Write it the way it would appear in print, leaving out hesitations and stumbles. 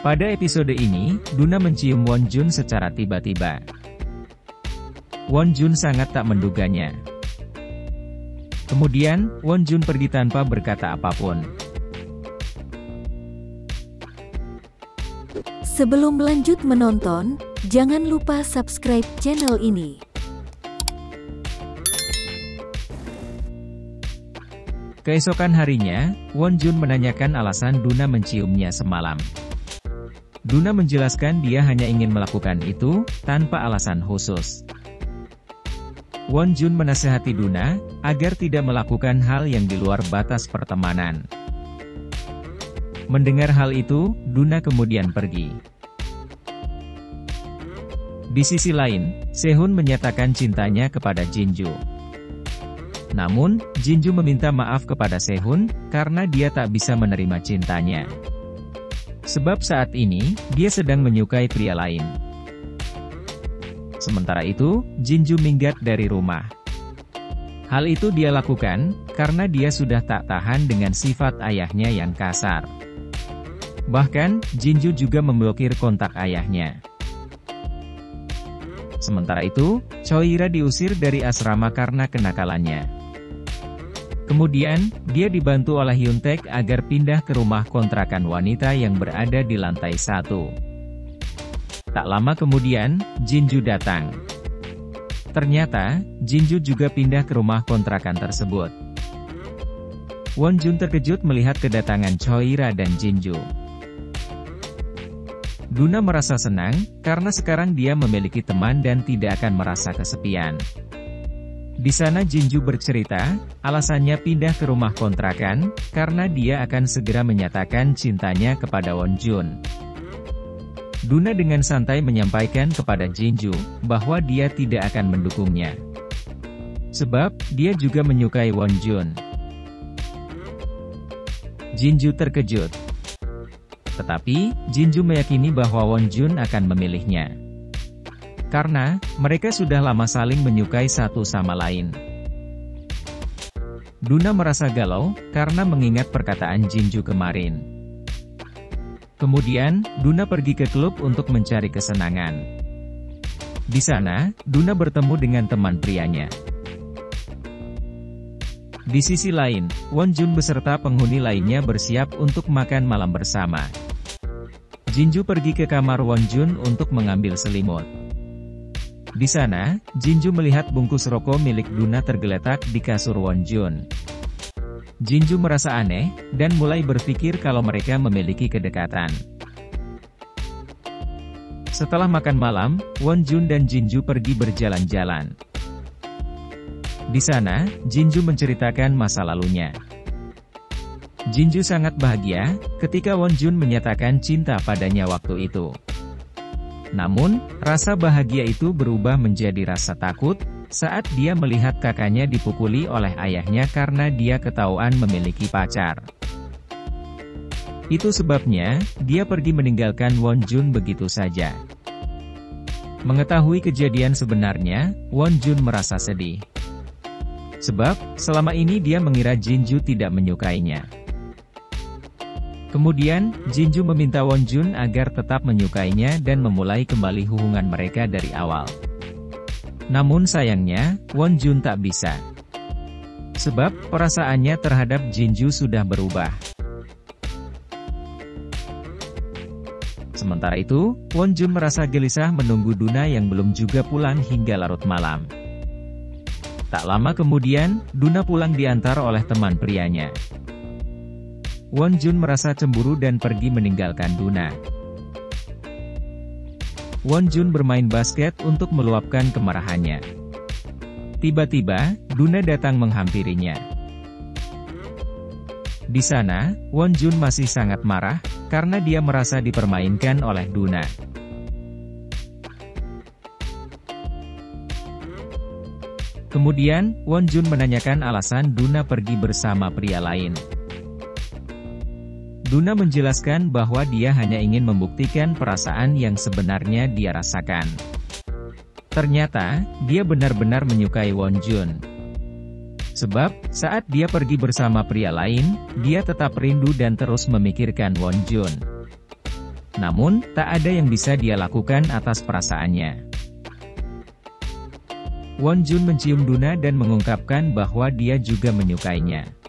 Pada episode ini, Duna mencium Won Jun secara tiba-tiba. Won Jun sangat tak menduganya. Kemudian, Won Jun pergi tanpa berkata apapun. Sebelum lanjut menonton, jangan lupa subscribe channel ini. Keesokan harinya, Won Jun menanyakan alasan Duna menciumnya semalam. Duna menjelaskan dia hanya ingin melakukan itu, tanpa alasan khusus. Won Jun menasihati Duna, agar tidak melakukan hal yang di luar batas pertemanan. Mendengar hal itu, Duna kemudian pergi. Di sisi lain, Sehun menyatakan cintanya kepada Jinju. Namun, Jinju meminta maaf kepada Sehun, karena dia tak bisa menerima cintanya. Sebab saat ini, dia sedang menyukai pria lain. Sementara itu, Jinju minggat dari rumah. Hal itu dia lakukan, karena dia sudah tak tahan dengan sifat ayahnya yang kasar. Bahkan, Jinju juga memblokir kontak ayahnya. Sementara itu, Choira diusir dari asrama karena kenakalannya. Kemudian, dia dibantu oleh Hyuntaek agar pindah ke rumah kontrakan wanita yang berada di lantai 1. Tak lama kemudian, Jinju datang. Ternyata, Jinju juga pindah ke rumah kontrakan tersebut. Won Jun terkejut melihat kedatangan Choira dan Jinju. Duna merasa senang, karena sekarang dia memiliki teman dan tidak akan merasa kesepian. Di sana Jinju bercerita, alasannya pindah ke rumah kontrakan, karena dia akan segera menyatakan cintanya kepada Won Jun. Duna dengan santai menyampaikan kepada Jinju, bahwa dia tidak akan mendukungnya. Sebab, dia juga menyukai Won Jun. Jinju terkejut. Tetapi, Jinju meyakini bahwa Won Jun akan memilihnya. Karena, mereka sudah lama saling menyukai satu sama lain. Duna merasa galau, karena mengingat perkataan Jinju kemarin. Kemudian, Duna pergi ke klub untuk mencari kesenangan. Di sana, Duna bertemu dengan teman prianya. Di sisi lain, Won Jun beserta penghuni lainnya bersiap untuk makan malam bersama. Jinju pergi ke kamar Won Jun untuk mengambil selimut. Di sana, Jinju melihat bungkus rokok milik Duna tergeletak di kasur Won Jun. Jinju merasa aneh, dan mulai berpikir kalau mereka memiliki kedekatan. Setelah makan malam, Won Jun dan Jinju pergi berjalan-jalan. Di sana, Jinju menceritakan masa lalunya. Jinju sangat bahagia, ketika Won Jun menyatakan cinta padanya waktu itu. Namun, rasa bahagia itu berubah menjadi rasa takut, saat dia melihat kakaknya dipukuli oleh ayahnya karena dia ketahuan memiliki pacar. Itu sebabnya, dia pergi meninggalkan Won Jun begitu saja. Mengetahui kejadian sebenarnya, Won Jun merasa sedih. Sebab, selama ini dia mengira Jinju tidak menyukainya. Kemudian, Jinju meminta Won Jun agar tetap menyukainya dan memulai kembali hubungan mereka dari awal. Namun sayangnya, Won Jun tak bisa. Sebab, perasaannya terhadap Jinju sudah berubah. Sementara itu, Won Jun merasa gelisah menunggu Duna yang belum juga pulang hingga larut malam. Tak lama kemudian, Duna pulang diantar oleh teman prianya. Won Jun merasa cemburu dan pergi meninggalkan Duna. Won Jun bermain basket untuk meluapkan kemarahannya. Tiba-tiba, Duna datang menghampirinya. Di sana, Won Jun masih sangat marah, karena dia merasa dipermainkan oleh Duna. Kemudian, Won Jun menanyakan alasan Duna pergi bersama pria lain. Duna menjelaskan bahwa dia hanya ingin membuktikan perasaan yang sebenarnya dia rasakan. Ternyata, dia benar-benar menyukai Won Jun. Sebab, saat dia pergi bersama pria lain, dia tetap rindu dan terus memikirkan Won Jun. Namun, tak ada yang bisa dia lakukan atas perasaannya. Won Jun mencium Duna dan mengungkapkan bahwa dia juga menyukainya.